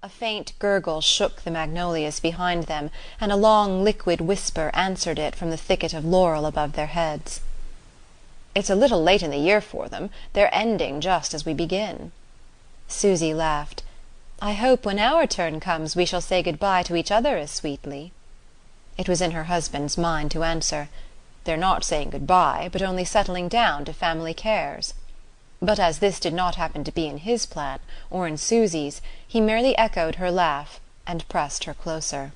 A faint gurgle shook the magnolias behind them, and a long liquid whisper answered it from the thicket of laurel above their heads. "It's a little late in the year for them. They're ending just as we begin." Susy laughed. "I hope when our turn comes we shall say good-bye to each other as sweetly." It was in her husband's mind to answer, "They're not saying good-bye, but only settling down to family cares." But as this did not happen to be in his plan, or in Susy's, he merely echoed her laugh, and pressed her closer.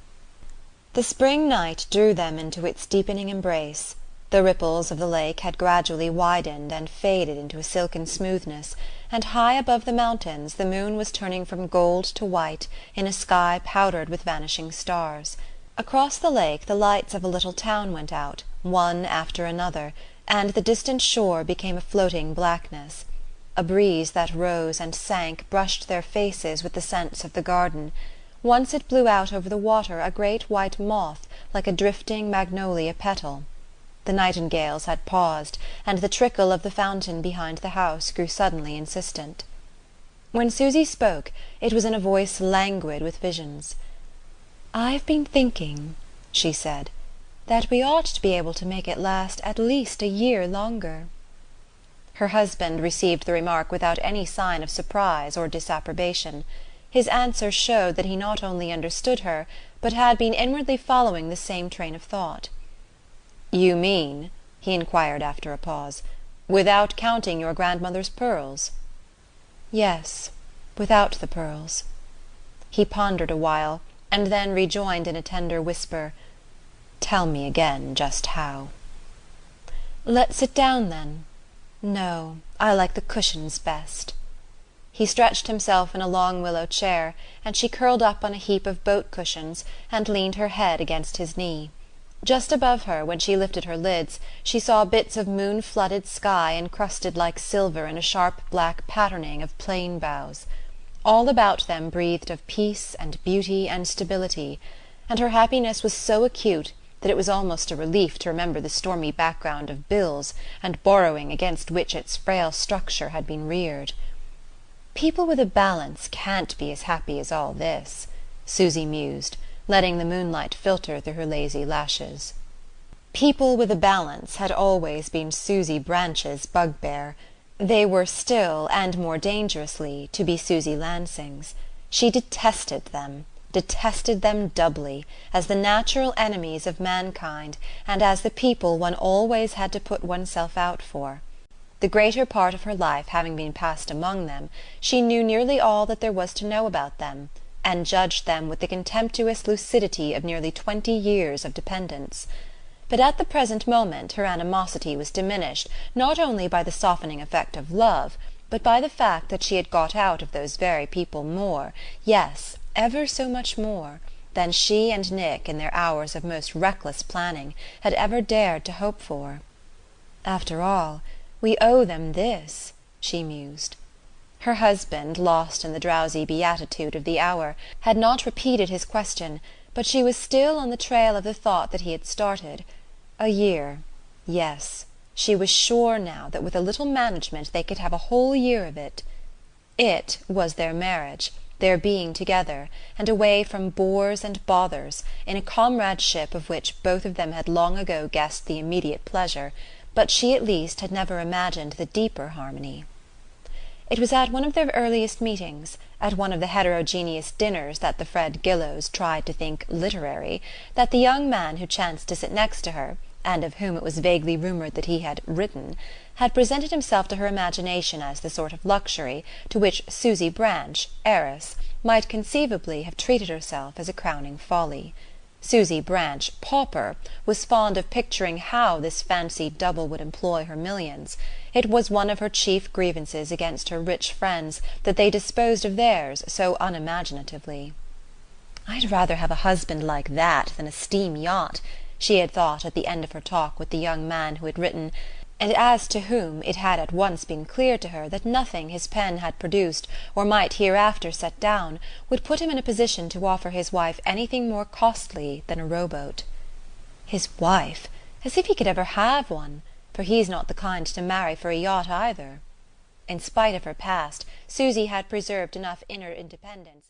The spring night drew them into its deepening embrace. The ripples of the lake had gradually widened and faded into a silken smoothness, and high above the mountains the moon was turning from gold to white in a sky powdered with vanishing stars. Across the lake the lights of a little town went out, one after another, and the distant shore became a floating blackness. A breeze that rose and sank brushed their faces with the scents of the garden. Once it blew out over the water a great white moth like a drifting magnolia petal. The nightingales had paused, and the trickle of the fountain behind the house grew suddenly insistent. When Susy spoke, it was in a voice languid with visions. "I've been thinking," she said, "that we ought to be able to make it last at least a year longer." Her husband received the remark without any sign of surprise or disapprobation. His answer showed that he not only understood her, but had been inwardly following the same train of thought. "You mean," he inquired after a pause, "without counting your grandmother's pearls?" "Yes, without the pearls." He pondered a while, and then rejoined in a tender whisper, "Tell me again just how." "Let's sit down, then." "No, I like the cushions best." He stretched himself in a long willow chair, and she curled up on a heap of boat cushions and leaned her head against his knee. Just above her, when she lifted her lids, she saw bits of moon-flooded sky encrusted like silver in a sharp black patterning of plane boughs. All about them breathed of peace and beauty and stability, and her happiness was so acute that it was almost a relief to remember the stormy background of bills and borrowing against which its frail structure had been reared. "People with a balance can't be as happy as all this," Susy mused, letting the moonlight filter through her lazy lashes. People with a balance had always been Susy Branch's bugbear. They were still, and more dangerously, to be Susy Lansing's. She detested them doubly, as the natural enemies of mankind, and as the people one always had to put oneself out for. The greater part of her life having been passed among them, she knew nearly all that there was to know about them, and judged them with the contemptuous lucidity of nearly 20 years of dependence. But at the present moment her animosity was diminished, not only by the softening effect of love, but by the fact that she had got out of those very people more, yes, ever so much more, than she and Nick in their hours of most reckless planning had ever dared to hope for. "After all, we owe them this," she mused. Her husband, lost in the drowsy beatitude of the hour, had not repeated his question, but she was still on the trail of the thought that he had started. A year, yes, she was sure now that with a little management they could have a whole year of it. It was their marriage, their being together, and away from bores and bothers, in a comradeship of which both of them had long ago guessed the immediate pleasure, but she at least had never imagined the deeper harmony. It was at one of their earliest meetings, at one of the heterogeneous dinners that the Fred Gillows tried to think literary, that the young man who chanced to sit next to her, and of whom it was vaguely rumoured that he had written, had presented himself to her imagination as the sort of luxury to which Susy Branch, heiress, might conceivably have treated herself as a crowning folly. Susy Branch, pauper, was fond of picturing how this fancied double would employ her millions. It was one of her chief grievances against her rich friends that they disposed of theirs so unimaginatively. "I'd rather have a husband like that than a steam yacht," she had thought at the end of her talk with the young man who had written, and as to whom it had at once been clear to her that nothing his pen had produced, or might hereafter set down, would put him in a position to offer his wife anything more costly than a rowboat. His wife! As if he could ever have one, for he's not the kind to marry for a yacht either. In spite of her past, Susy had preserved enough inner independence